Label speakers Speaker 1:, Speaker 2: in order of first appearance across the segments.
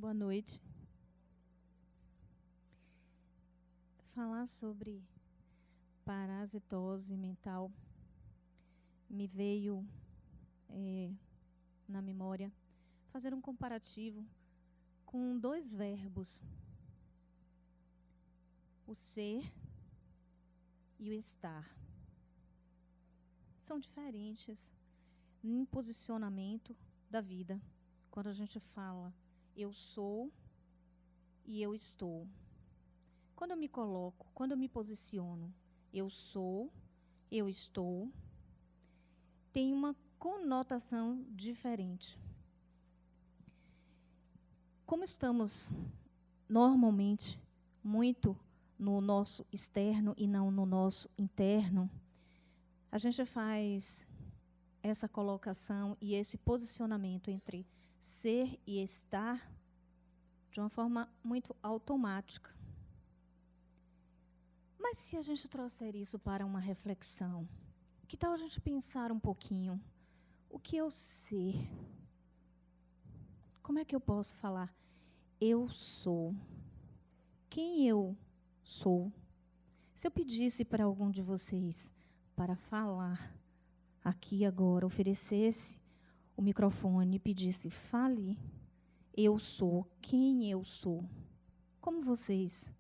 Speaker 1: Boa noite. Falar sobre parasitose mental me veio na memória fazer um comparativo com dois verbos, o ser e o estar. São diferentes em posicionamento da vida. Quando a gente fala eu sou e eu estou. Quando eu me coloco, quando eu me posiciono, eu sou, eu estou, tem uma conotação diferente. Como estamos normalmente muito no nosso externo e não no nosso interno, a gente faz essa colocação e esse posicionamento entre ser e estar de uma forma muito automática. Mas se a gente trouxer isso para uma reflexão, que tal a gente pensar um pouquinho? O que eu ser? Como é que eu posso falar? Eu sou. Quem eu sou? Se eu pedisse para algum de vocês para falar aqui agora, oferecesse o microfone e pedisse, fale, eu sou, quem eu sou, como vocês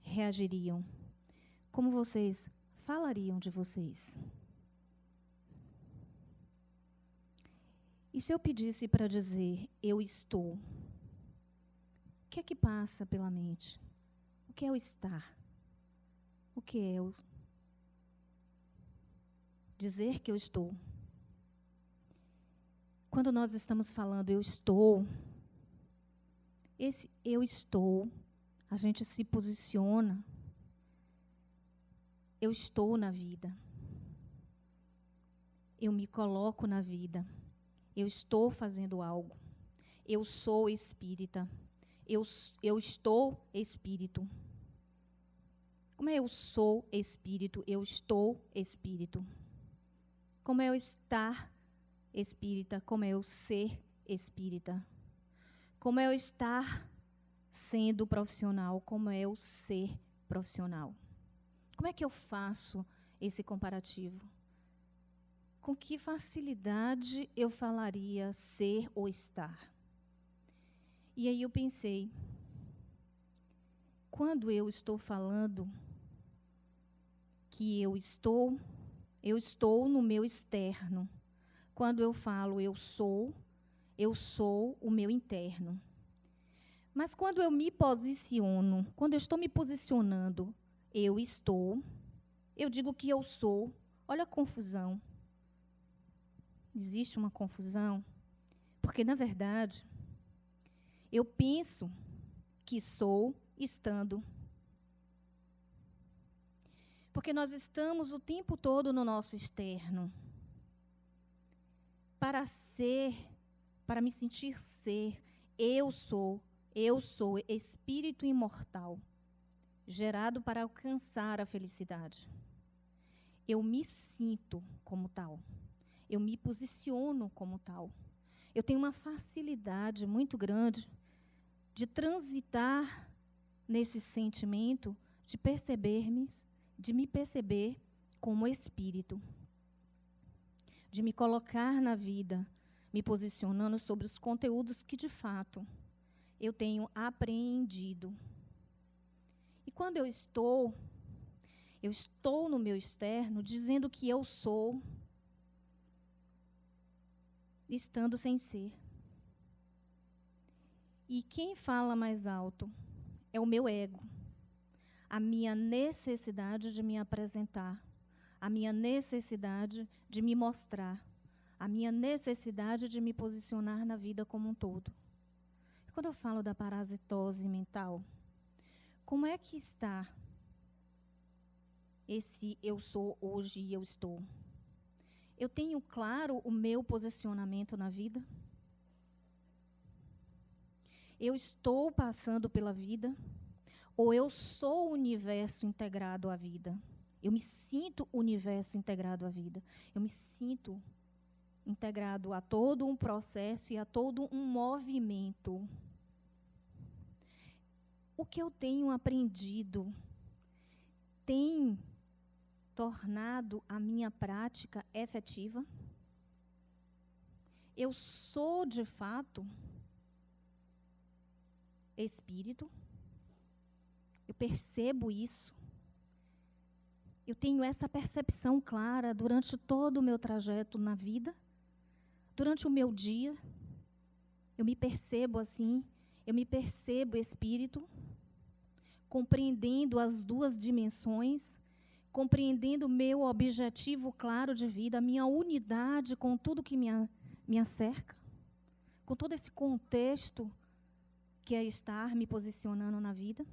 Speaker 1: reagiriam? Como vocês falariam de vocês? E se eu pedisse para dizer, eu estou, o que é que passa pela mente? O que é o estar? O que é o dizer que eu estou? Quando nós estamos falando eu estou, esse eu estou, a gente se posiciona. Eu estou na vida. Eu me coloco na vida. Eu estou fazendo algo. Eu sou espírita. Eu estou espírito. Como é eu sou espírito? Eu estou espírito. Como é eu estar espírita? Como é eu ser espírita? Como é eu estar sendo profissional? Como é eu ser profissional? Como é que eu faço esse comparativo? Com que facilidade eu falaria ser ou estar? E aí eu pensei, quando eu estou falando que eu estou no meu externo. Quando eu falo eu sou o meu interno. Mas quando eu me posiciono, quando eu estou me posicionando, eu digo que eu sou. Olha a confusão. Existe uma confusão, porque, na verdade, eu penso que sou estando. Porque nós estamos o tempo todo no nosso externo. Para ser, para me sentir ser, eu sou espírito imortal, gerado para alcançar a felicidade. Eu me sinto como tal. Eu me posiciono como tal. Eu tenho uma facilidade muito grande de transitar nesse sentimento, de me perceber como espírito, de me colocar na vida, me posicionando sobre os conteúdos que, de fato, eu tenho apreendido. E quando eu estou no meu externo, dizendo que eu sou, estando sem ser. E quem fala mais alto é o meu ego, a minha necessidade de me apresentar, a minha necessidade de me mostrar, a minha necessidade de me posicionar na vida como um todo. E quando eu falo da parasitose mental, como é que está esse eu sou hoje e eu estou? Eu tenho claro o meu posicionamento na vida? Eu estou passando pela vida? Ou eu sou o universo integrado à vida? Eu me sinto o universo integrado à vida. Eu me sinto integrado a todo um processo e a todo um movimento. o que eu tenho aprendido tem tornado a minha prática efetiva? Eu sou, de fato, espírito? Eu percebo isso? Eu tenho essa percepção clara durante todo o meu trajeto na vida? Durante o meu dia? Eu me percebo assim? Eu me percebo espírito? Compreendendo as duas dimensões? Compreendendo o meu objetivo claro de vida, a minha unidade com tudo que me cerca, com todo esse contexto que é estar me posicionando na vida?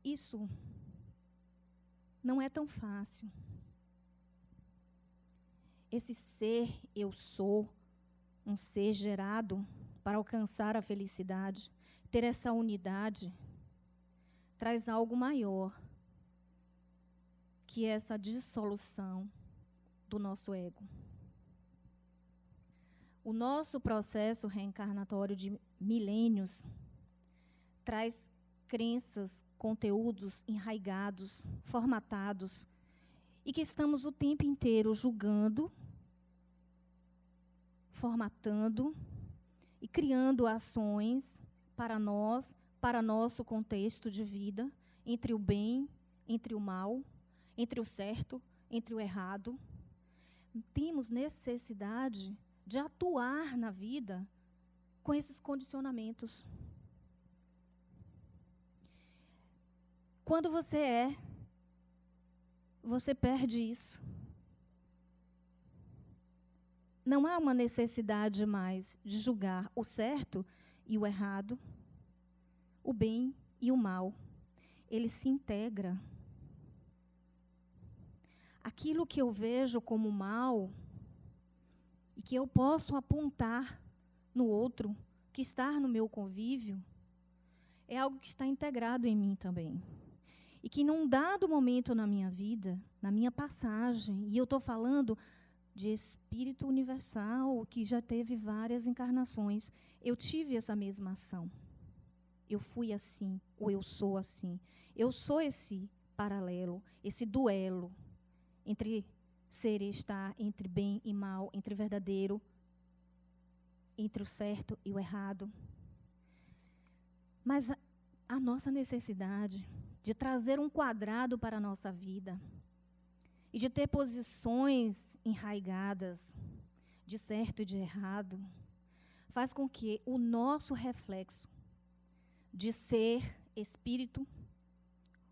Speaker 1: Isso não é tão fácil. Esse ser eu sou, um ser gerado para alcançar a felicidade, ter essa unidade, traz algo maior, que é essa dissolução do nosso ego. O nosso processo reencarnatório de milênios traz crenças, conteúdos enraigados, formatados, e que estamos o tempo inteiro julgando, formatando e criando ações para nós, para nosso contexto de vida, entre o bem, entre o mal, entre o certo, entre o errado. Temos necessidade de atuar na vida com esses condicionamentos. Quando você perde isso. Não há uma necessidade mais de julgar o certo e o errado, o bem e o mal. Ele se integra. Aquilo que eu vejo como mal e que eu posso apontar no outro, que está no meu convívio, é algo que está integrado em mim também. E que num dado momento na minha vida, na minha passagem, e eu estou falando de espírito universal, que já teve várias encarnações, eu tive essa mesma ação. Eu fui assim, ou eu sou assim. Eu sou esse paralelo, esse duelo entre ser e estar, entre bem e mal, entre verdadeiro, entre o certo e o errado. Mas a nossa necessidade de trazer um quadrado para a nossa vida e de ter posições enraigadas de certo e de errado, faz com que o nosso reflexo de ser espírito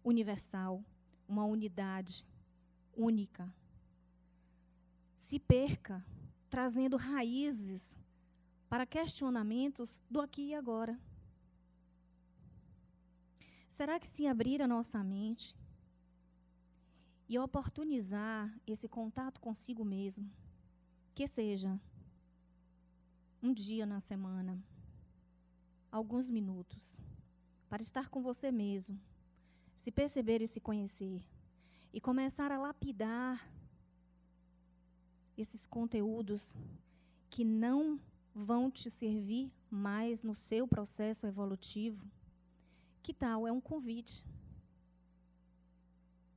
Speaker 1: universal, uma unidade única, se perca, trazendo raízes para questionamentos do aqui e agora. Será que se abrir a nossa mente e oportunizar esse contato consigo mesmo, que seja um dia na semana, alguns minutos, para estar com você mesmo, se perceber e se conhecer, e começar a lapidar esses conteúdos que não vão te servir mais no seu processo evolutivo? Que tal? É um convite.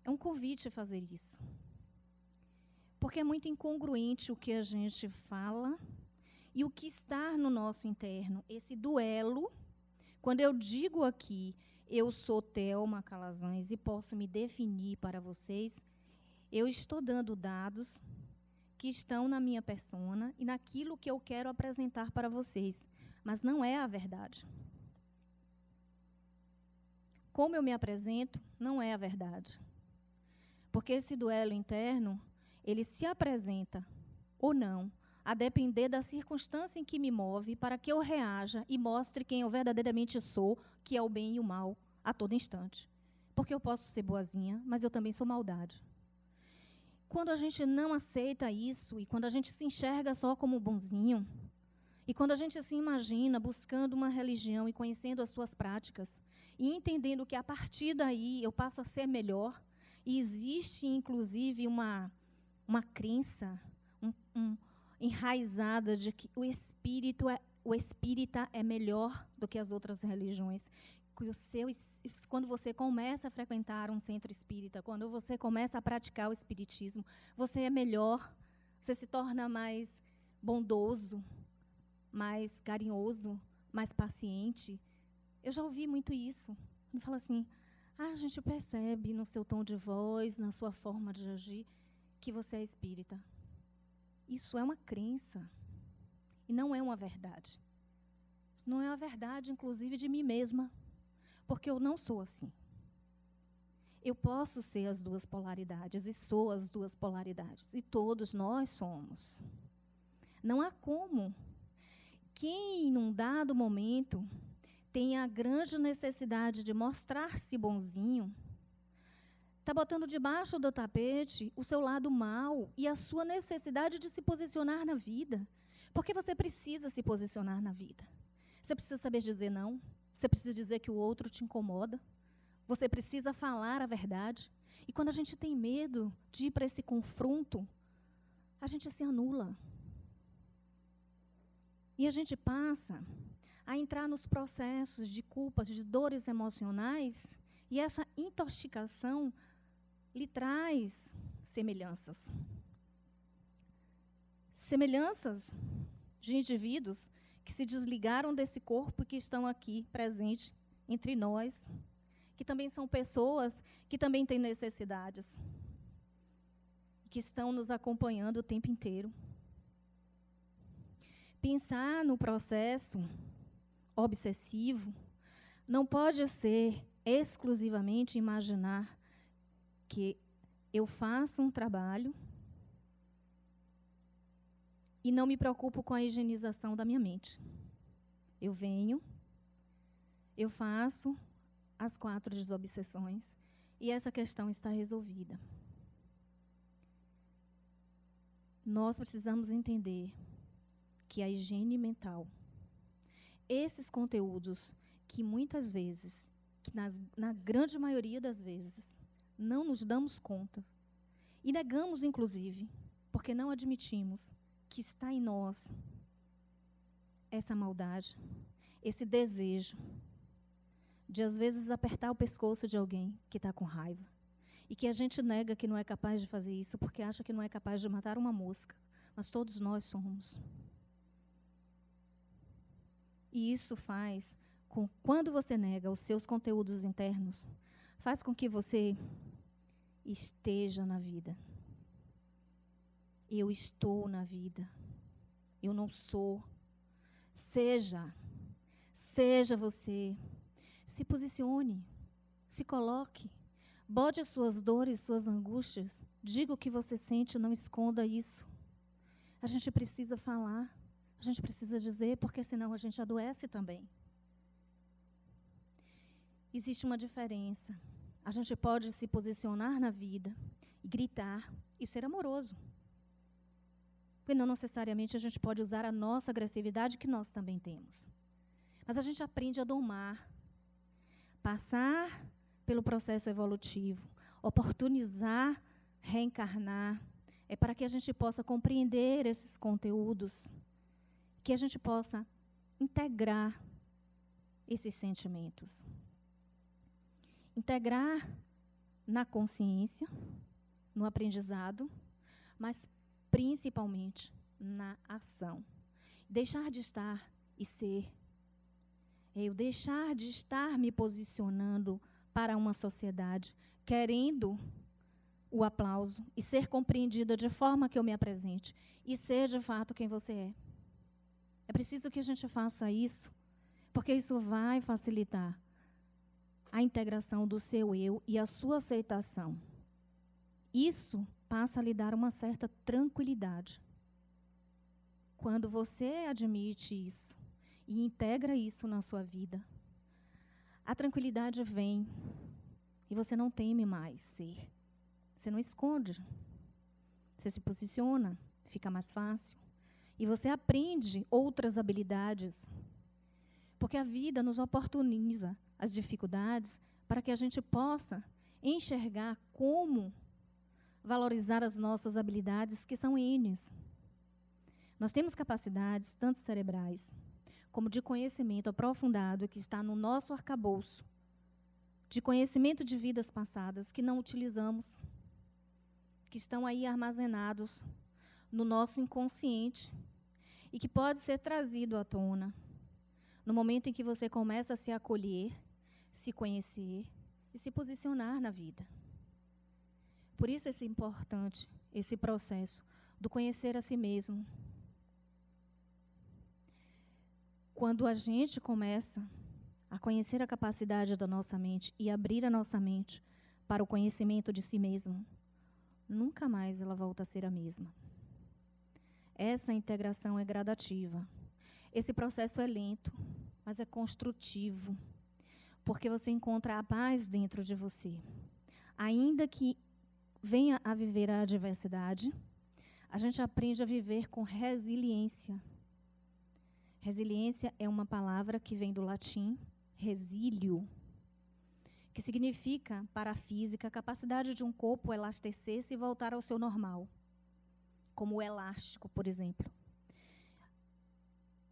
Speaker 1: É um convite a fazer isso. Porque é muito incongruente o que a gente fala e o que está no nosso interno. Esse duelo, quando eu digo aqui, eu sou Thelma Calazans e posso me definir para vocês, eu estou dando dados que estão na minha persona e naquilo que eu quero apresentar para vocês. Mas não é a verdade. Como eu me apresento, não é a verdade. Porque esse duelo interno, ele se apresenta ou não, a depender da circunstância em que me move, para que eu reaja e mostre quem eu verdadeiramente sou, que é o bem e o mal, a todo instante. Porque eu posso ser boazinha, mas eu também sou maldade. Quando a gente não aceita isso, e quando a gente se enxerga só como bonzinho, e quando a gente se imagina buscando uma religião e conhecendo as suas práticas, e entendendo que a partir daí eu passo a ser melhor, e existe inclusive uma crença enraizada de que o espírito o espírita é melhor do que as outras religiões. Quando você começa a frequentar um centro espírita, quando você começa a praticar o espiritismo, você é melhor, você se torna mais bondoso, mais carinhoso, mais paciente. Eu já ouvi muito isso. Ele fala assim, a gente percebe no seu tom de voz, na sua forma de agir, que você é espírita. Isso é uma crença e não é uma verdade. Não é a verdade, inclusive, de mim mesma. Porque eu não sou assim. Eu posso ser as duas polaridades, e sou as duas polaridades. E todos nós somos. Não há como. Quem, num dado momento, tem a grande necessidade de mostrar-se bonzinho, está botando debaixo do tapete o seu lado mau e a sua necessidade de se posicionar na vida. Porque você precisa se posicionar na vida. Você precisa saber dizer não. Você precisa dizer que o outro te incomoda. Você precisa falar a verdade. E quando a gente tem medo de ir para esse confronto, a gente se anula. E a gente passa a entrar nos processos de culpas, de dores emocionais, e essa intoxicação lhe traz semelhanças. Semelhanças de indivíduos que se desligaram desse corpo e que estão aqui presentes entre nós, que também são pessoas que também têm necessidades, que estão nos acompanhando o tempo inteiro. Pensar no processo obsessivo não pode ser exclusivamente imaginar que eu faço um trabalho e não me preocupo com a higienização da minha mente. Eu venho, eu faço as 4 desobsessões e essa questão está resolvida. Nós precisamos entender que a higiene mental, esses conteúdos que muitas vezes, que na grande maioria das vezes, não nos damos conta e negamos, inclusive, porque não admitimos que está em nós essa maldade, esse desejo de, às vezes, apertar o pescoço de alguém que está com raiva e que a gente nega que não é capaz de fazer isso porque acha que não é capaz de matar uma mosca, mas todos nós somos. E isso faz com, quando você nega os seus conteúdos internos, faz com que você esteja na vida. Eu estou na vida. Eu não sou. Seja você. Se posicione. Se coloque. Bote as suas dores, suas angústias. Diga o que você sente, não esconda isso. A gente precisa falar. A gente precisa dizer, porque senão a gente adoece também. Existe uma diferença. A gente pode se posicionar na vida, e gritar e ser amoroso. Porque não necessariamente a gente pode usar a nossa agressividade, que nós também temos. Mas a gente aprende a domar, passar pelo processo evolutivo, oportunizar, reencarnar, é para que a gente possa compreender esses conteúdos, que a gente possa integrar esses sentimentos. Integrar na consciência, no aprendizado, mas principalmente na ação. Deixar de estar e ser. Eu deixar de estar me posicionando para uma sociedade, querendo o aplauso e ser compreendida de forma que eu me apresente e ser de fato quem você é. É preciso que a gente faça isso, porque isso vai facilitar a integração do seu eu e a sua aceitação. Isso passa a lhe dar uma certa tranquilidade. Quando você admite isso e integra isso na sua vida, a tranquilidade vem e você não teme mais ser. Você não esconde. Você se posiciona, fica mais fácil. E você aprende outras habilidades. Porque a vida nos oportuniza as dificuldades para que a gente possa enxergar como valorizar as nossas habilidades, que são N's. Nós temos capacidades, tanto cerebrais como de conhecimento aprofundado que está no nosso arcabouço, de conhecimento de vidas passadas que não utilizamos, que estão aí armazenados no nosso inconsciente e que pode ser trazido à tona no momento em que você começa a se acolher, se conhecer e se posicionar na vida. Por isso é importante esse processo do conhecer a si mesmo. Quando a gente começa a conhecer a capacidade da nossa mente e abrir a nossa mente para o conhecimento de si mesmo, nunca mais ela volta a ser a mesma. Essa integração é gradativa. Esse processo é lento, mas é construtivo, porque você encontra a paz dentro de você. Ainda que venha a viver a adversidade, a gente aprende a viver com resiliência. Resiliência é uma palavra que vem do latim resílio, que significa, para a física, a capacidade de um corpo elastecer-se e voltar ao seu normal, como o elástico, por exemplo.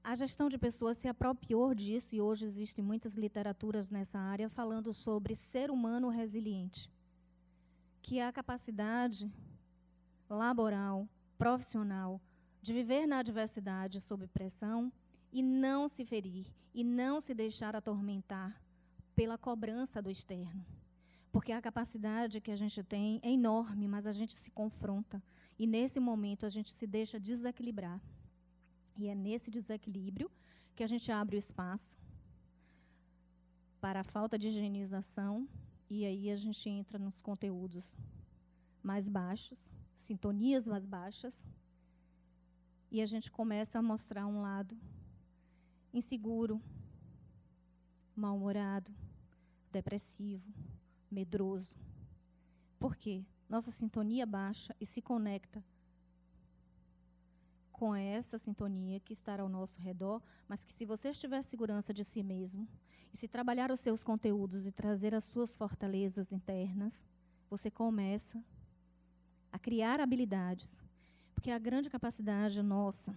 Speaker 1: A gestão de pessoas se apropriou disso e hoje existem muitas literaturas nessa área falando sobre ser humano resiliente, que é a capacidade laboral, profissional, de viver na adversidade sob pressão e não se ferir, e não se deixar atormentar pela cobrança do externo. Porque a capacidade que a gente tem é enorme, mas a gente se confronta. E nesse momento a gente se deixa desequilibrar. E é nesse desequilíbrio que a gente abre o espaço para a falta de higienização, e aí a gente entra nos conteúdos mais baixos, sintonias mais baixas, e a gente começa a mostrar um lado inseguro, mal-humorado, depressivo, medroso. Por quê? Nossa sintonia baixa e se conecta com essa sintonia que está ao nosso redor, mas que se você tiver segurança de si mesmo, e se trabalhar os seus conteúdos e trazer as suas fortalezas internas, você começa a criar habilidades. Porque a grande capacidade nossa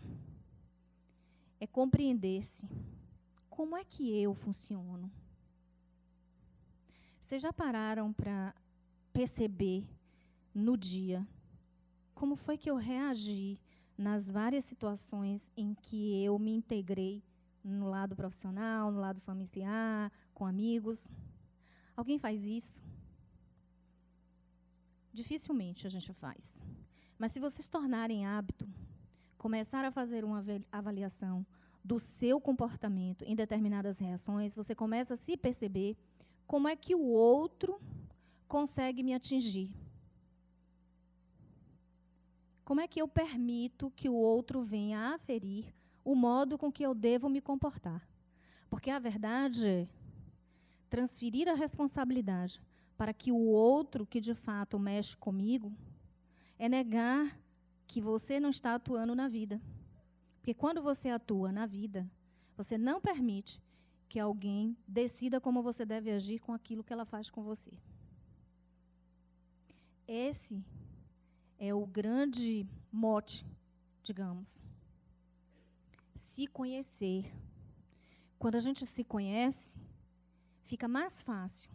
Speaker 1: é compreender-se. Como é que eu funciono? Vocês já pararam para perceber no dia como foi que eu reagi nas várias situações em que eu me integrei no lado profissional, no lado familiar, com amigos? Alguém faz isso? Dificilmente a gente faz. Mas se vocês tornarem hábito, começar a fazer uma avaliação do seu comportamento em determinadas reações, você começa a se perceber como é que o outro consegue me atingir. Como é que eu permito que o outro venha a aferir o modo com que eu devo me comportar? Porque a verdade é transferir a responsabilidade para que o outro que de fato mexe comigo é negar que você não está atuando na vida. Porque quando você atua na vida, você não permite que alguém decida como você deve agir com aquilo que ela faz com você. Esse é o grande mote, digamos. Se conhecer. Quando a gente se conhece, fica mais fácil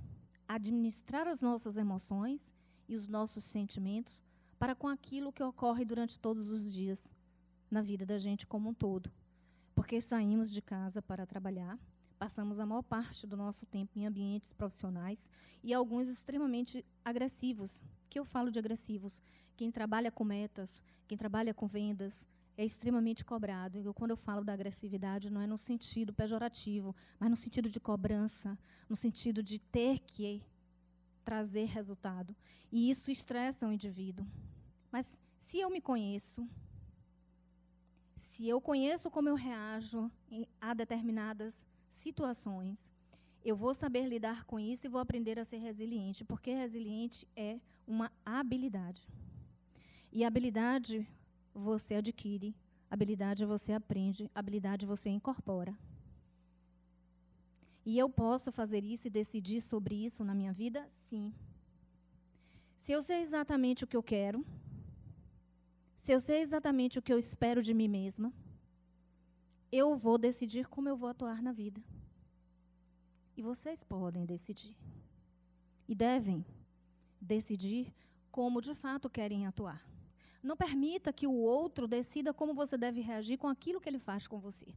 Speaker 1: administrar as nossas emoções e os nossos sentimentos para com aquilo que ocorre durante todos os dias na vida da gente como um todo. Porque saímos de casa para trabalhar, passamos a maior parte do nosso tempo em ambientes profissionais e alguns extremamente agressivos. Que eu falo de agressivos? Quem trabalha com metas, quem trabalha com vendas, é extremamente cobrado. Quando eu falo da agressividade, não é no sentido pejorativo, mas no sentido de cobrança, no sentido de ter que trazer resultado. E isso estressa o indivíduo. Mas se eu me conheço, se eu conheço como eu reajo a determinadas situações, eu vou saber lidar com isso e vou aprender a ser resiliente, porque resiliente é uma habilidade. E habilidade você adquire, habilidade você aprende, habilidade você incorpora. E eu posso fazer isso e decidir sobre isso na minha vida? Sim. Se eu sei exatamente o que eu quero, se eu sei exatamente o que eu espero de mim mesma, eu vou decidir como eu vou atuar na vida. E vocês podem decidir. E devem decidir como de fato querem atuar. Não permita que o outro decida como você deve reagir com aquilo que ele faz com você.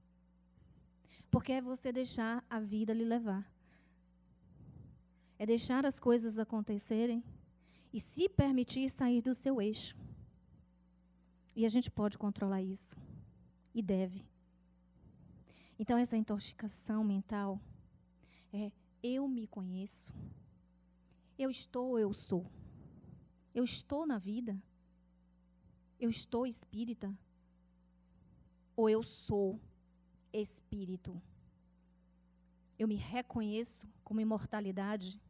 Speaker 1: Porque é você deixar a vida lhe levar. É deixar as coisas acontecerem e se permitir sair do seu eixo. E a gente pode controlar isso. E deve. Então, essa intoxicação mental é: eu me conheço. Eu sou. Eu estou na vida. Eu estou espírita. Ou eu sou espírito. Eu me reconheço como imortalidade,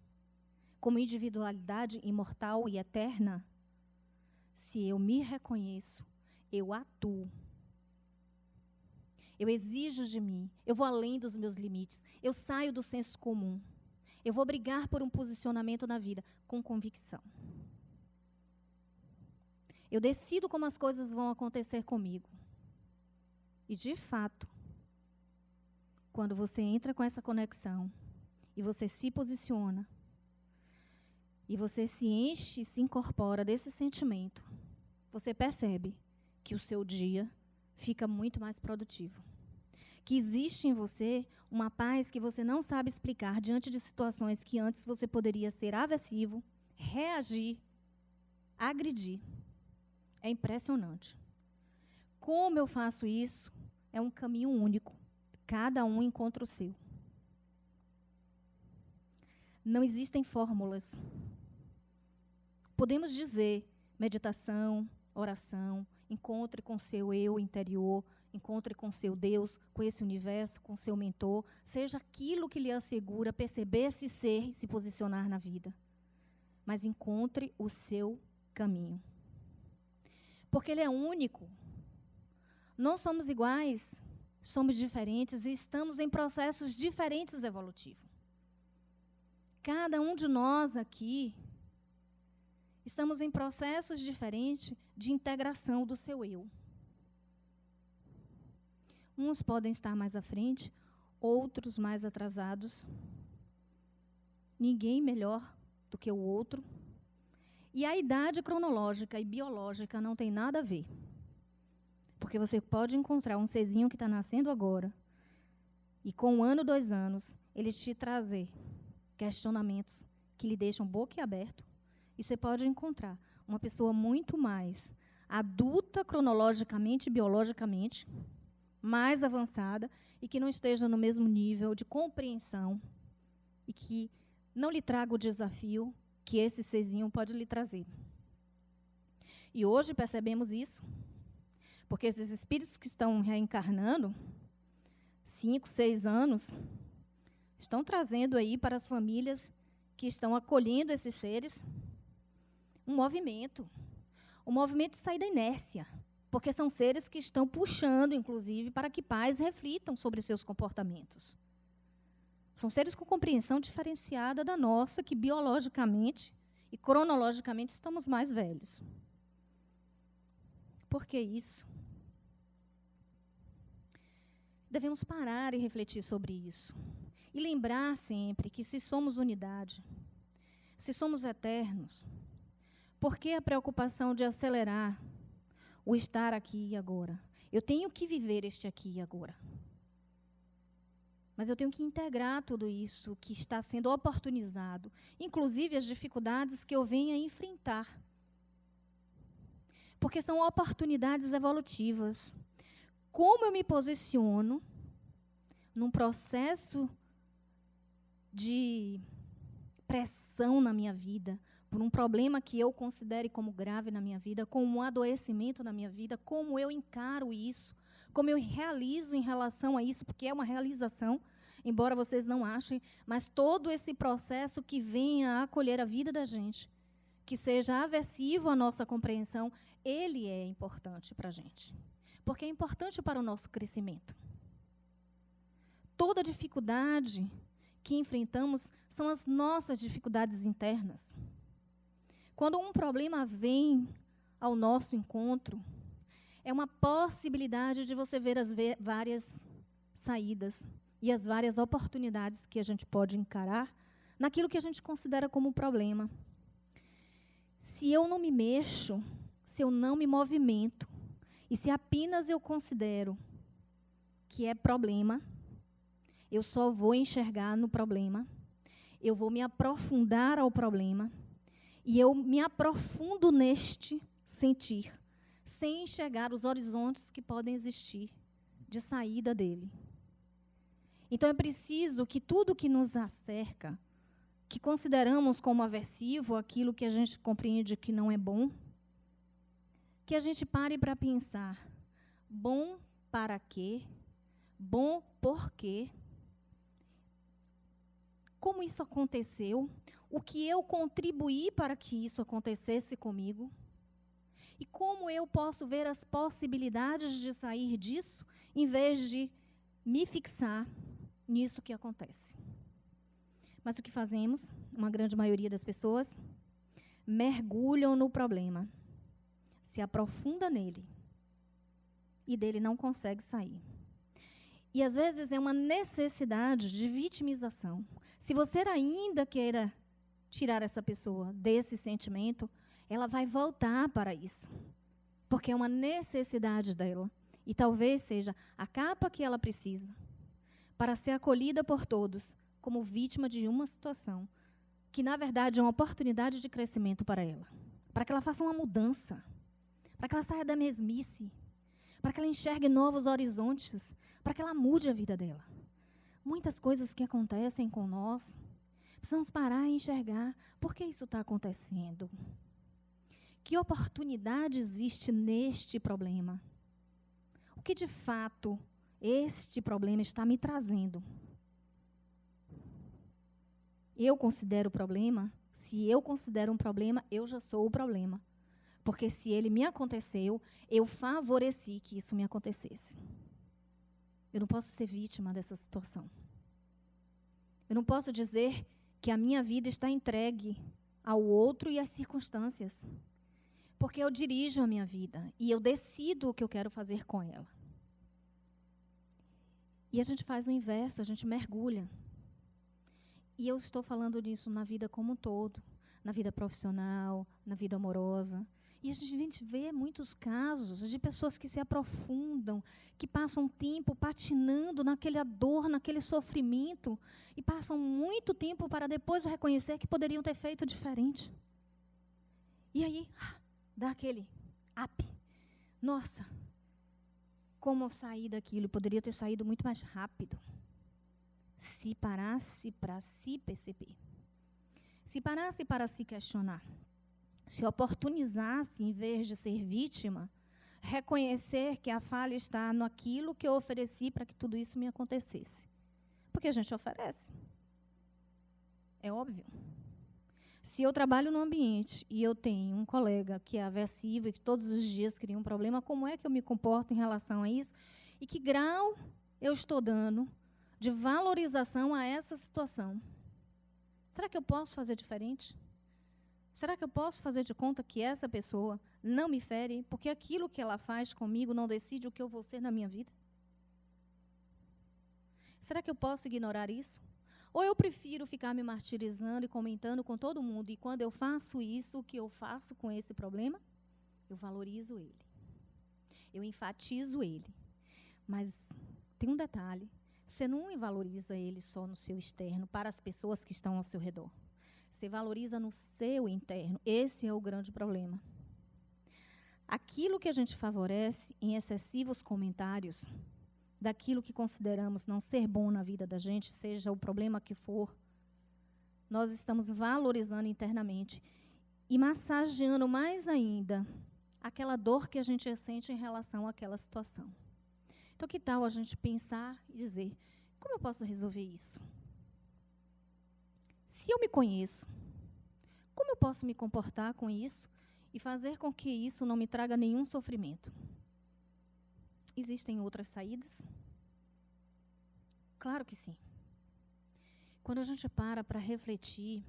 Speaker 1: como individualidade imortal e eterna. Se eu me reconheço, eu atuo. Eu exijo de mim, eu vou além dos meus limites, eu saio do senso comum. Eu vou brigar por um posicionamento na vida com convicção. Eu decido como as coisas vão acontecer comigo. E, de fato, quando você entra com essa conexão e você se posiciona e você se enche, se incorpora desse sentimento, você percebe que o seu dia fica muito mais produtivo. Que existe em você uma paz que você não sabe explicar diante de situações que antes você poderia ser aversivo, reagir, agredir. É impressionante. Como eu faço isso? É um caminho único. Cada um encontra o seu. Não existem fórmulas. Podemos dizer meditação, oração, encontre com seu eu interior, encontre com seu Deus, com esse universo, com seu mentor, seja aquilo que lhe assegura perceber-se ser e se posicionar na vida. Mas encontre o seu caminho. Porque ele é único. Não somos iguais, somos diferentes e estamos em processos diferentes evolutivos. Cada um de nós aqui estamos em processos diferentes de integração do seu eu. Uns podem estar mais à frente, outros mais atrasados. Ninguém melhor do que o outro. E a idade cronológica e biológica não tem nada a ver. Porque você pode encontrar um serzinho que está nascendo agora, e com 1 ano, 2 anos, ele te trazer questionamentos que lhe deixam boquiaberto. E você pode encontrar uma pessoa muito mais adulta cronologicamente e biologicamente, mais avançada, e que não esteja no mesmo nível de compreensão, e que não lhe traga o desafio que esse serzinho pode lhe trazer. E hoje percebemos isso, porque esses espíritos que estão reencarnando, 5, 6 anos, estão trazendo aí para as famílias que estão acolhendo esses seres um movimento de sair da inércia, porque são seres que estão puxando, inclusive, para que pais reflitam sobre seus comportamentos. São seres com compreensão diferenciada da nossa, que biologicamente e cronologicamente estamos mais velhos. Por que isso? Devemos parar e refletir sobre isso. E lembrar sempre que se somos unidade, se somos eternos, por que a preocupação de acelerar o estar aqui e agora? Eu tenho que viver este aqui e agora. Mas eu tenho que integrar tudo isso que está sendo oportunizado, inclusive as dificuldades que eu venha enfrentar. Porque são oportunidades evolutivas. Como eu me posiciono num processo de pressão na minha vida, por um problema que eu considere como grave na minha vida, como um adoecimento na minha vida, como eu encaro isso, como eu realizo em relação a isso, porque é uma realização, embora vocês não achem, mas todo esse processo que venha a acolher a vida da gente, que seja aversivo à nossa compreensão, ele é importante para a gente, porque é importante para o nosso crescimento. Toda dificuldade que enfrentamos são as nossas dificuldades internas. Quando um problema vem ao nosso encontro, é uma possibilidade de você ver as várias saídas e as várias oportunidades que a gente pode encarar naquilo que a gente considera como um problema. Se eu não me mexo, se eu não me movimento, e se apenas eu considero que é problema, eu só vou enxergar no problema, eu vou me aprofundar ao problema, e eu me aprofundo neste sentir, sem enxergar os horizontes que podem existir de saída dele. Então é preciso que tudo que nos acerca, que consideramos como aversivo, aquilo que a gente compreende que não é bom, que a gente pare para pensar, bom para quê? Bom por quê? Como isso aconteceu? O que eu contribuí para que isso acontecesse comigo? E como eu posso ver as possibilidades de sair disso, em vez de me fixar nisso que acontece? Mas o que fazemos, uma grande maioria das pessoas, mergulham no problema, se aprofunda nele, e dele não consegue sair. E às vezes é uma necessidade de vitimização. Se você ainda queira tirar essa pessoa desse sentimento, ela vai voltar para isso, porque é uma necessidade dela, e talvez seja a capa que ela precisa para ser acolhida por todos como vítima de uma situação que, na verdade, é uma oportunidade de crescimento para ela, para que ela faça uma mudança, para que ela saia da mesmice, para que ela enxergue novos horizontes, para que ela mude a vida dela. Muitas coisas que acontecem com nós, precisamos parar e enxergar por que isso está acontecendo. Que oportunidade existe neste problema? O que, de fato, este problema está me trazendo? Eu considero o problema? Se eu considero um problema, eu já sou o problema. Porque se ele me aconteceu, eu favoreci que isso me acontecesse. Eu não posso ser vítima dessa situação. Eu não posso dizer que a minha vida está entregue ao outro e às circunstâncias. Porque eu dirijo a minha vida e eu decido o que eu quero fazer com ela. E a gente faz o inverso, a gente mergulha. E eu estou falando disso na vida como um todo, na vida profissional, na vida amorosa. E a gente vê muitos casos de pessoas que se aprofundam, que passam tempo patinando naquela dor, naquele sofrimento, e passam muito tempo para depois reconhecer que poderiam ter feito diferente. E aí, dá aquele up. Nossa, como eu saí daquilo? Poderia ter saído muito mais rápido. Se parasse para se perceber. Se parasse para se questionar. Se oportunizasse, em vez de ser vítima, reconhecer que a falha está naquilo que eu ofereci para que tudo isso me acontecesse. Porque a gente oferece. É óbvio. Se eu trabalho no ambiente e eu tenho um colega que é aversivo e que todos os dias cria um problema, como é que eu me comporto em relação a isso? E que grau eu estou dando de valorização a essa situação? Será que eu posso fazer diferente? Será que eu posso fazer de conta que essa pessoa não me fere, porque aquilo que ela faz comigo não decide o que eu vou ser na minha vida? Será que eu posso ignorar isso? Ou eu prefiro ficar me martirizando e comentando com todo mundo, e quando eu faço isso, o que eu faço com esse problema? Eu valorizo ele. Eu enfatizo ele. Mas tem um detalhe. Você não valoriza ele só no seu externo, para as pessoas que estão ao seu redor. Você valoriza no seu interno. Esse é o grande problema. Aquilo que a gente favorece em excessivos comentários, daquilo que consideramos não ser bom na vida da gente, seja o problema que for, nós estamos valorizando internamente e massageando mais ainda aquela dor que a gente sente em relação àquela situação. Então, que tal a gente pensar e dizer, como eu posso resolver isso? Se eu me conheço, como eu posso me comportar com isso e fazer com que isso não me traga nenhum sofrimento? Existem outras saídas? Claro que sim. Quando a gente para refletir,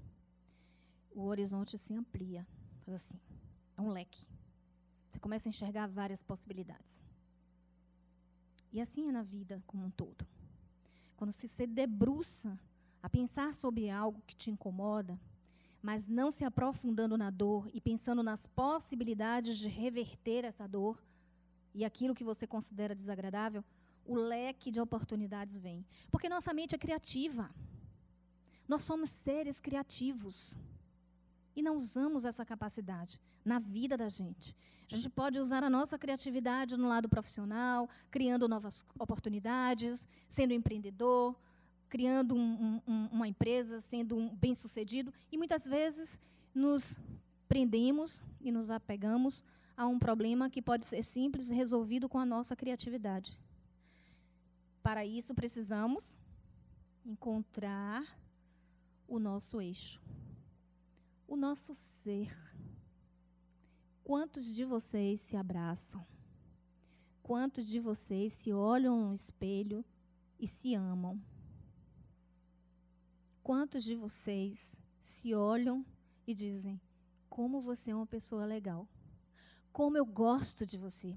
Speaker 1: o horizonte se amplia. Faz assim, é um leque. Você começa a enxergar várias possibilidades. E assim é na vida como um todo. quando se debruça a pensar sobre algo que te incomoda, mas não se aprofundando na dor e pensando nas possibilidades de reverter essa dor e aquilo que você considera desagradável, o leque de oportunidades vem. Porque nossa mente é criativa. Nós somos seres criativos. E não usamos essa capacidade na vida da gente. A gente pode usar a nossa criatividade no lado profissional, criando novas oportunidades, sendo empreendedor, criando uma empresa, sendo bem-sucedido. E muitas vezes nos prendemos e nos apegamos a um problema que pode ser simples e resolvido com a nossa criatividade. Para isso, precisamos encontrar o nosso eixo. O nosso ser. Quantos de vocês se abraçam? Quantos de vocês se olham no espelho e se amam? Quantos de vocês se olham e dizem, como você é uma pessoa legal? Como eu gosto de você?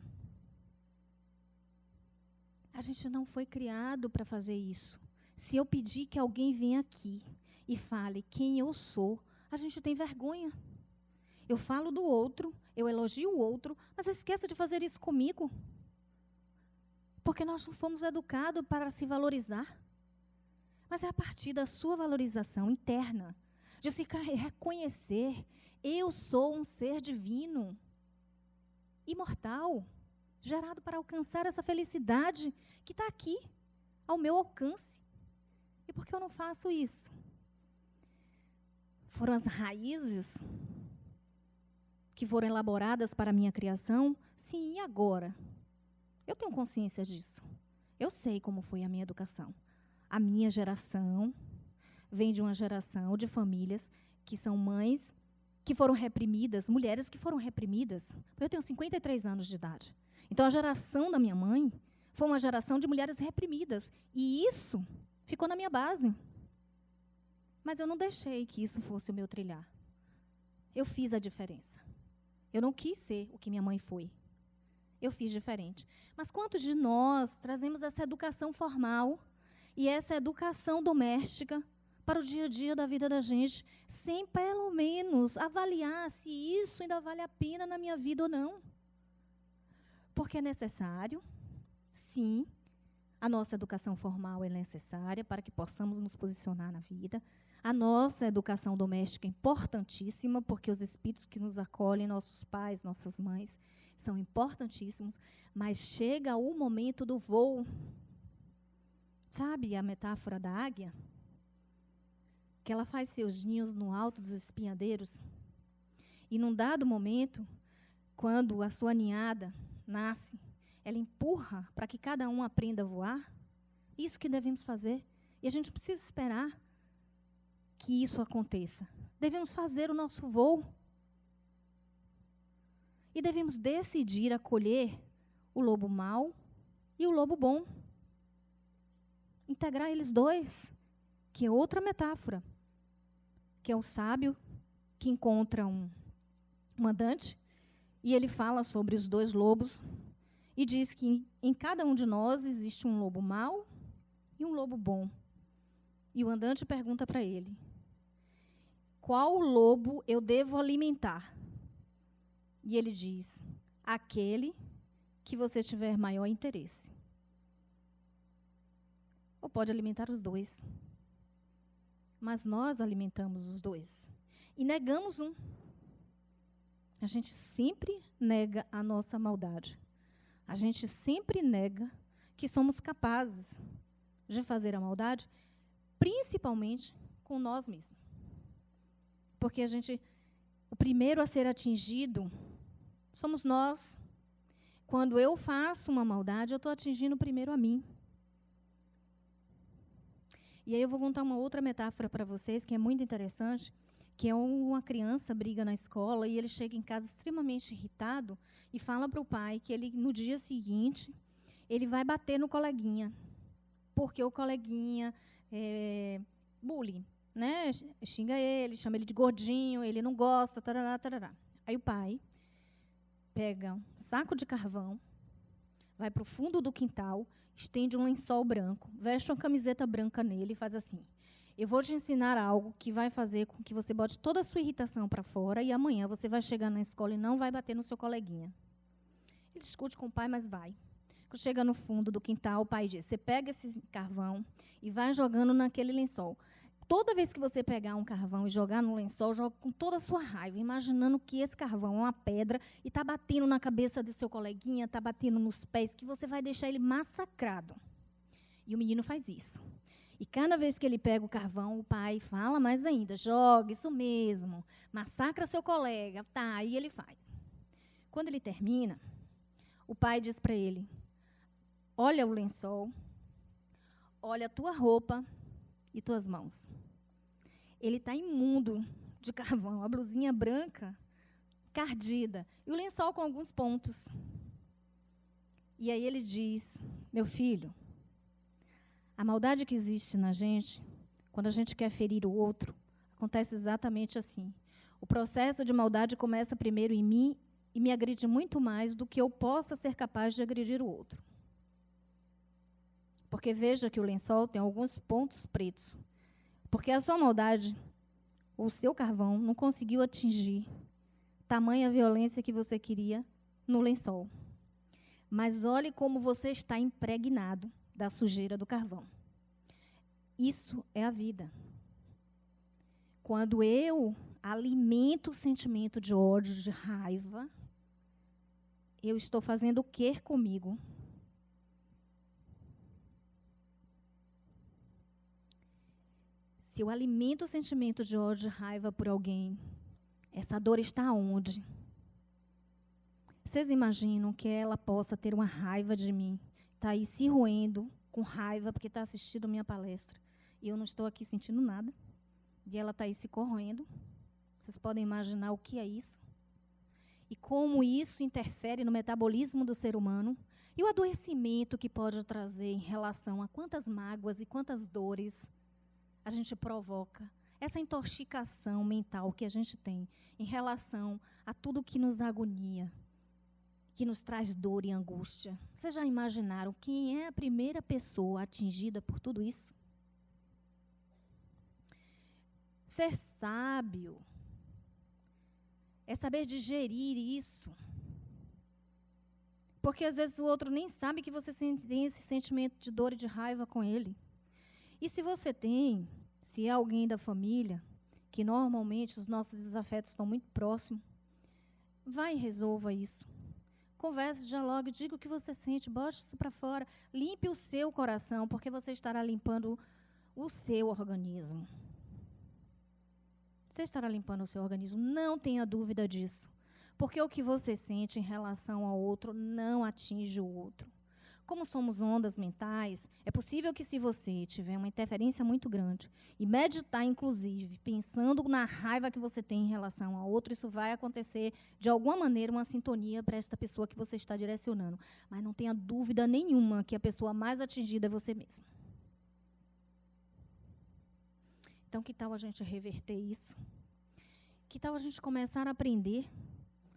Speaker 1: A gente não foi criado para fazer isso. Se eu pedir que alguém venha aqui e fale quem eu sou, a gente tem vergonha. Eu falo do outro, eu elogio o outro, mas esqueça de fazer isso comigo. Porque nós não fomos educados para se valorizar. Mas é a partir da sua valorização interna, de se reconhecer, eu sou um ser divino, imortal, gerado para alcançar essa felicidade que está aqui, ao meu alcance. E por que eu não faço isso? Foram as raízes que foram elaboradas para a minha criação? Sim, e agora? Eu tenho consciência disso. Eu sei como foi a minha educação. A minha geração vem de uma geração de famílias que são mães que foram reprimidas, mulheres que foram reprimidas. Eu tenho 53 anos de idade. Então, a geração da minha mãe foi uma geração de mulheres reprimidas. E isso ficou na minha base. Mas eu não deixei que isso fosse o meu trilhar. Eu fiz a diferença. Eu não quis ser o que minha mãe foi. Eu fiz diferente. Mas quantos de nós trazemos essa educação formal e essa educação doméstica para o dia a dia da vida da gente, sem pelo menos avaliar se isso ainda vale a pena na minha vida ou não? Porque é necessário, sim, a nossa educação formal é necessária para que possamos nos posicionar na vida. A nossa educação doméstica é importantíssima, porque os espíritos que nos acolhem, nossos pais, nossas mães, são importantíssimos, mas chega o momento do voo. Sabe a metáfora da águia? Que ela faz seus ninhos no alto dos espinhadeiros. E num dado momento, quando a sua ninhada nasce, ela empurra para que cada um aprenda a voar. Isso que devemos fazer. E a gente precisa esperar que isso aconteça. Devemos fazer o nosso voo. E devemos decidir acolher o lobo mau e o lobo bom. Integrar eles dois, que é outra metáfora. Que é o sábio que encontra um andante e ele fala sobre os dois lobos e diz que em cada um de nós existe um lobo mau e um lobo bom. E o andante pergunta para ele, qual lobo eu devo alimentar? E ele diz, aquele que você tiver maior interesse. Ou pode alimentar os dois. Mas nós alimentamos os dois. E negamos um. A gente sempre nega a nossa maldade. A gente sempre nega que somos capazes de fazer a maldade, principalmente com nós mesmos. Porque o primeiro a ser atingido somos nós. Quando eu faço uma maldade, eu estou atingindo primeiro a mim. E aí eu vou contar uma outra metáfora para vocês, que é muito interessante, que é uma criança briga na escola e ele chega em casa extremamente irritado e fala para o pai que ele, no dia seguinte, ele vai bater no coleguinha, porque o coleguinha bullying, né? Xinga ele, chama ele de gordinho, ele não gosta, tarará, tarará. Aí o pai pega um saco de carvão, vai para o fundo do quintal, estende um lençol branco, veste uma camiseta branca nele e faz assim: eu vou te ensinar algo que vai fazer com que você bote toda a sua irritação para fora e amanhã você vai chegar na escola e não vai bater no seu coleguinha. Ele discute com o pai, mas vai. Quando chega no fundo do quintal, o pai diz: você pega esse carvão e vai jogando naquele lençol. Toda vez que você pegar um carvão e jogar no lençol, joga com toda a sua raiva, imaginando que esse carvão é uma pedra e está batendo na cabeça do seu coleguinha, está batendo nos pés, que você vai deixar ele massacrado. E o menino faz isso. E cada vez que ele pega o carvão, o pai fala mais ainda: joga, isso mesmo, massacra seu colega. Tá, aí ele faz. Quando ele termina, o pai diz para ele: olha o lençol, olha a tua roupa e tuas mãos. Ele está imundo de carvão, a blusinha branca, cardida, e o lençol com alguns pontos. E aí ele diz: meu filho, a maldade que existe na gente, quando a gente quer ferir o outro, acontece exatamente assim. O processo de maldade começa primeiro em mim e me agride muito mais do que eu possa ser capaz de agredir o outro. Porque veja que o lençol tem alguns pontos pretos. Porque a sua maldade, o seu carvão, não conseguiu atingir tamanha violência que você queria no lençol. Mas olhe como você está impregnado da sujeira do carvão. Isso é a vida. Quando eu alimento o sentimento de ódio, de raiva, eu estou fazendo o que comigo? Se eu alimento o sentimento de ódio e raiva por alguém, essa dor está onde? Vocês imaginam que ela possa ter uma raiva de mim, está aí se roendo com raiva porque está assistindo a minha palestra, e eu não estou aqui sentindo nada, e ela está aí se corroendo? Vocês podem imaginar o que é isso? E como isso interfere no metabolismo do ser humano, e o adoecimento que pode trazer em relação a quantas mágoas e quantas dores a gente provoca, essa intoxicação mental que a gente tem em relação a tudo que nos agonia, que nos traz dor e angústia. Vocês já imaginaram quem é a primeira pessoa atingida por tudo isso? Ser sábio é saber digerir isso. Porque às vezes o outro nem sabe que você tem esse sentimento de dor e de raiva com ele. E se você tem, se é alguém da família, que normalmente os nossos desafetos estão muito próximos, vai e resolva isso. Converse, dialogue, diga o que você sente, bote isso para fora, limpe o seu coração, porque você estará limpando o seu organismo. Você estará limpando o seu organismo, não tenha dúvida disso. Porque o que você sente em relação ao outro não atinge o outro. Como somos ondas mentais, é possível que se você tiver uma interferência muito grande e meditar, inclusive, pensando na raiva que você tem em relação ao outro, isso vai acontecer, de alguma maneira, uma sintonia para esta pessoa que você está direcionando. Mas não tenha dúvida nenhuma que a pessoa mais atingida é você mesmo. Então, que tal a gente reverter isso? Que tal a gente começar a aprender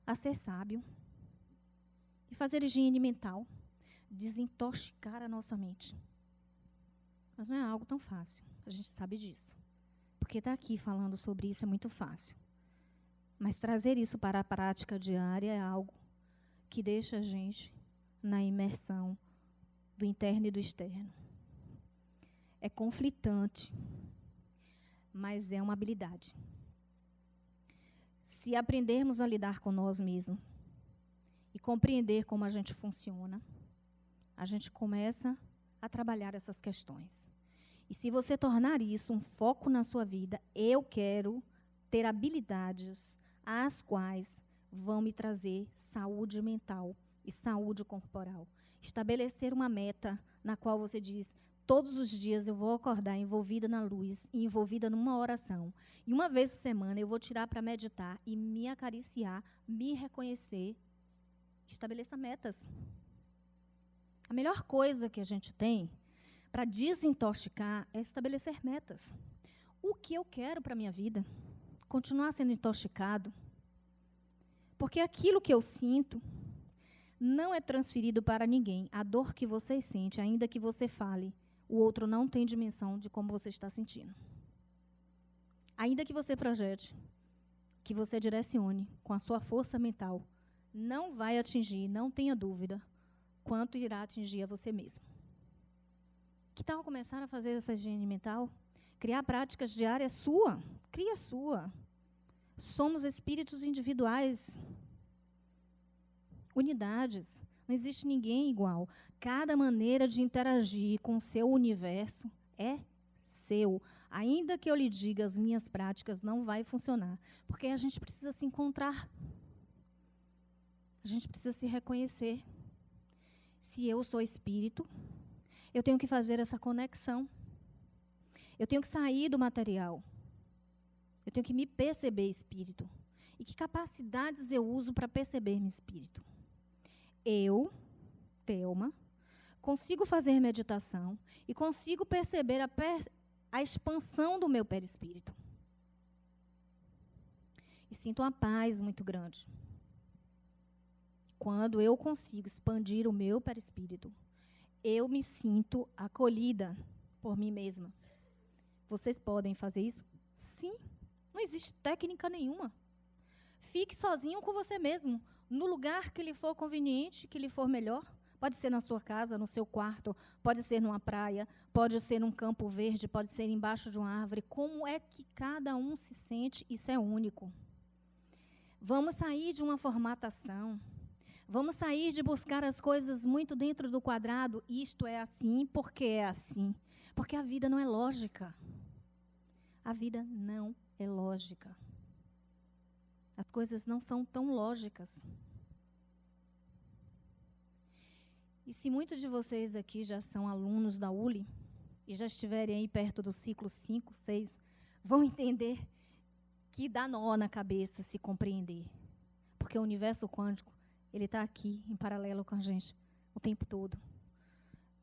Speaker 1: a ser sábio e fazer higiene mental? Desintoxicar a nossa mente. Mas não é algo tão fácil, a gente sabe disso. Porque estar aqui falando sobre isso é muito fácil. Mas trazer isso para a prática diária é algo que deixa a gente na imersão do interno e do externo. É conflitante, mas é uma habilidade. Se aprendermos a lidar com nós mesmos e compreender como a gente funciona, a gente começa a trabalhar essas questões. E se você tornar isso um foco na sua vida, eu quero ter habilidades as quais vão me trazer saúde mental e saúde corporal. Estabelecer uma meta na qual você diz: todos os dias eu vou acordar envolvida na luz e envolvida numa oração. E uma vez por semana eu vou tirar para meditar e me acariciar, me reconhecer. Estabeleça metas. A melhor coisa que a gente tem para desintoxicar é estabelecer metas. O que eu quero para a minha vida? Continuar sendo intoxicado? Porque aquilo que eu sinto não é transferido para ninguém. A dor que você sente, ainda que você fale, o outro não tem dimensão de como você está sentindo. Ainda que você projete, que você direcione com a sua força mental, não vai atingir, não tenha dúvida, quanto irá atingir a você mesmo. Que tal começar a fazer essa higiene mental? Criar práticas diárias sua? Cria a sua. Somos espíritos individuais. Unidades. Não existe ninguém igual. Cada maneira de interagir com o seu universo é seu. Ainda que eu lhe diga as minhas práticas, não vai funcionar. Porque a gente precisa se encontrar. A gente precisa se reconhecer. Se eu sou espírito, eu tenho que fazer essa conexão. Eu tenho que sair do material. Eu tenho que me perceber espírito. E que capacidades eu uso para perceber-me espírito? Eu, Thelma, consigo fazer meditação e consigo perceber a expansão do meu perispírito. E sinto uma paz muito grande. Quando eu consigo expandir o meu perispírito, eu me sinto acolhida por mim mesma. Vocês podem fazer isso? Sim. Não existe técnica nenhuma. Fique sozinho com você mesmo, no lugar que lhe for conveniente, que lhe for melhor. Pode ser na sua casa, no seu quarto, pode ser numa praia, pode ser num campo verde, pode ser embaixo de uma árvore. Como é que cada um se sente? Isso é único. Vamos sair de uma formatação. Vamos sair de buscar as coisas muito dentro do quadrado. Isto é assim, porque é assim. Porque a vida não é lógica. A vida não é lógica. As coisas não são tão lógicas. E se muitos de vocês aqui já são alunos da ULI, e já estiverem aí perto do ciclo 5, 6, vão entender que dá nó na cabeça se compreender. Porque o universo quântico, ele está aqui, em paralelo com a gente, o tempo todo.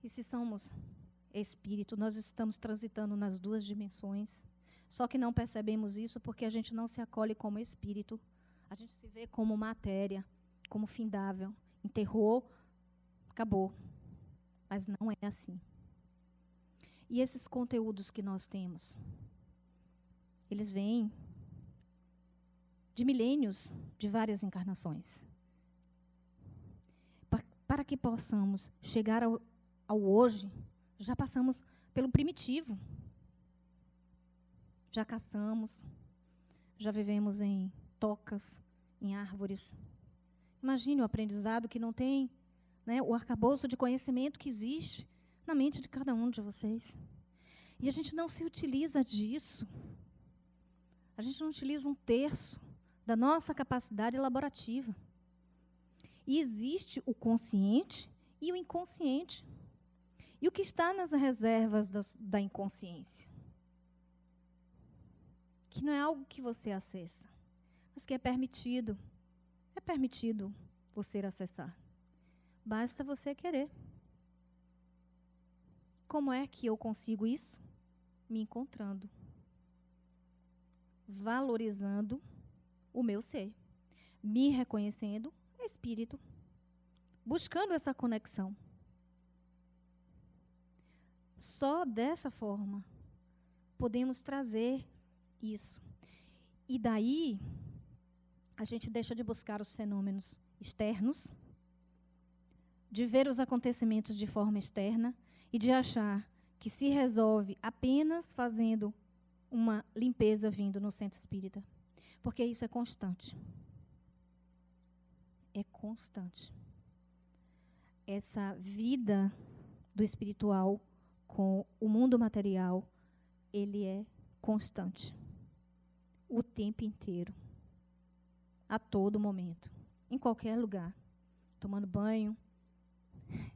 Speaker 1: E se somos espírito, nós estamos transitando nas duas dimensões. Só que não percebemos isso porque a gente não se acolhe como espírito. A gente se vê como matéria, como findável. Enterrou, acabou. Mas não é assim. E esses conteúdos que nós temos, eles vêm de milênios, de várias encarnações. Para que possamos chegar ao hoje, já passamos pelo primitivo. Já caçamos, já vivemos em tocas, em árvores. Imagine o aprendizado que não tem, né, o arcabouço de conhecimento que existe na mente de cada um de vocês. E a gente não se utiliza disso. A gente não utiliza 1/3 da nossa capacidade elaborativa. E existe o consciente e o inconsciente. E o que está nas reservas da inconsciência? Que não é algo que você acessa, mas que é permitido. É permitido você acessar. Basta você querer. Como é que eu consigo isso? Me encontrando. Valorizando o meu ser. Me reconhecendo espírito. Buscando essa conexão. Só dessa forma podemos trazer isso. E daí, a gente deixa de buscar os fenômenos externos, de ver os acontecimentos de forma externa e de achar que se resolve apenas fazendo uma limpeza vindo no centro espírita. Porque isso é constante. É constante. Essa vida do espiritual com o mundo material, ele é constante. O tempo inteiro. A todo momento. Em qualquer lugar. Tomando banho,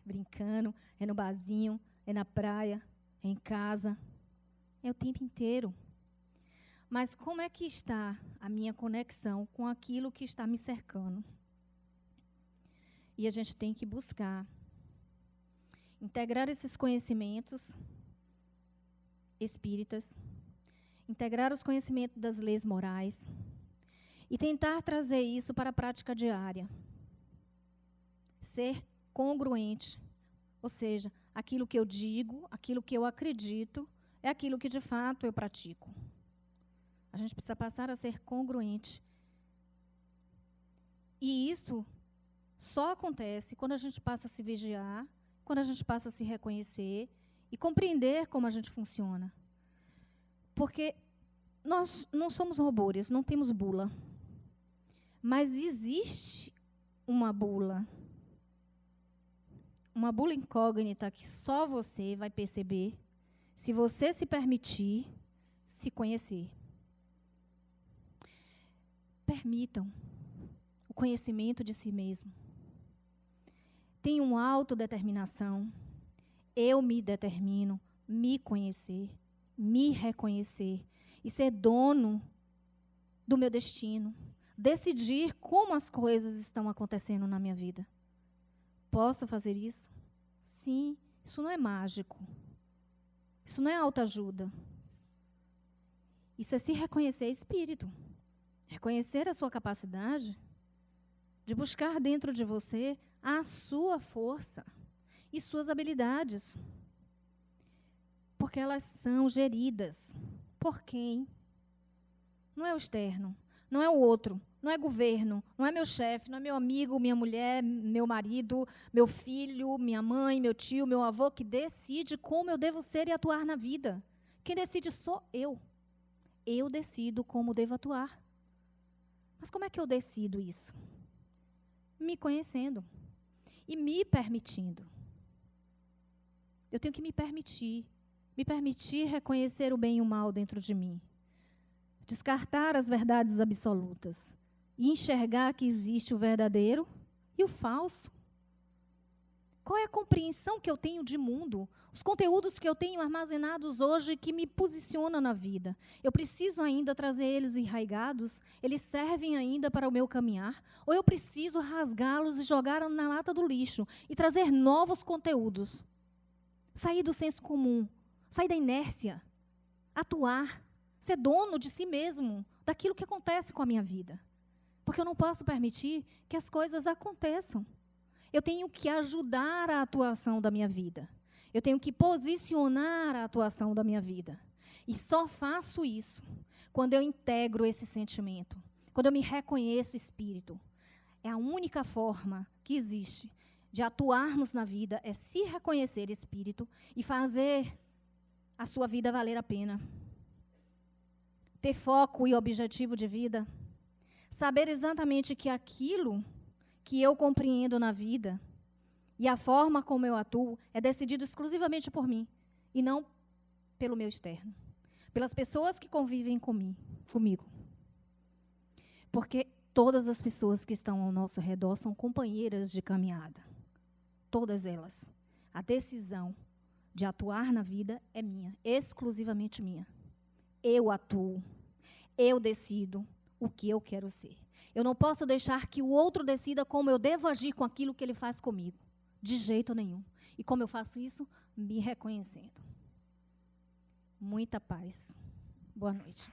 Speaker 1: brincando, é no barzinho, é na praia, é em casa. É o tempo inteiro. Mas como é que está a minha conexão com aquilo que está me cercando? E a gente tem que buscar integrar esses conhecimentos espíritas, integrar os conhecimentos das leis morais e tentar trazer isso para a prática diária. ser congruente. Ou seja, aquilo que eu digo, aquilo que eu acredito, é aquilo que de fato eu pratico. A gente precisa passar a ser congruente. E isso só acontece quando a gente passa a se vigiar, quando a gente passa a se reconhecer e compreender como a gente funciona. Porque nós não somos robôs, não temos bula. Mas existe uma bula incógnita que só você vai perceber se você se permitir se conhecer. Permitam o conhecimento de si mesmo. Tenham autodeterminação. Eu me determino me conhecer, me reconhecer e ser dono do meu destino. Decidir como as coisas estão acontecendo na minha vida. Posso fazer isso? Sim, isso não é mágico. Isso não é autoajuda. Isso é se reconhecer espírito. Reconhecer a sua capacidade de buscar dentro de você a sua força e suas habilidades. Porque elas são geridas. Por quem? Não é o externo, não é o outro, não é governo, não é meu chefe, não é meu amigo, minha mulher, meu marido, meu filho, minha mãe, meu tio, meu avô, que decide como eu devo ser e atuar na vida. Quem decide sou eu. Eu decido como devo atuar. Mas como é que eu decido isso? Me conhecendo e me permitindo. Eu tenho que me permitir reconhecer o bem e o mal dentro de mim. Descartar as verdades absolutas e enxergar que existe o verdadeiro e o falso. Qual é a compreensão que eu tenho de mundo? Os conteúdos que eu tenho armazenados hoje que me posicionam na vida. Eu preciso ainda trazer eles enraigados? Eles servem ainda para o meu caminhar? Ou eu preciso rasgá-los e jogar na lata do lixo e trazer novos conteúdos? Sair do senso comum, sair da inércia, atuar, ser dono de si mesmo, daquilo que acontece com a minha vida. Porque eu não posso permitir que as coisas aconteçam. Eu tenho que ajudar a atuação da minha vida. Eu tenho que posicionar a atuação da minha vida. E só faço isso quando eu integro esse sentimento, quando eu me reconheço espírito. É a única forma que existe de atuarmos na vida, é se reconhecer espírito e fazer a sua vida valer a pena. Ter foco e objetivo de vida. Saber exatamente que aquilo que eu compreendo na vida e a forma como eu atuo é decidido exclusivamente por mim e não pelo meu externo, pelas pessoas que convivem comigo. Porque todas as pessoas que estão ao nosso redor são companheiras de caminhada. Todas elas. A decisão de atuar na vida é minha, exclusivamente minha. Eu atuo, eu decido o que eu quero ser. Eu não posso deixar que o outro decida como eu devo agir com aquilo que ele faz comigo. De jeito nenhum. E como eu faço isso? Me reconhecendo. Muita paz. Boa noite.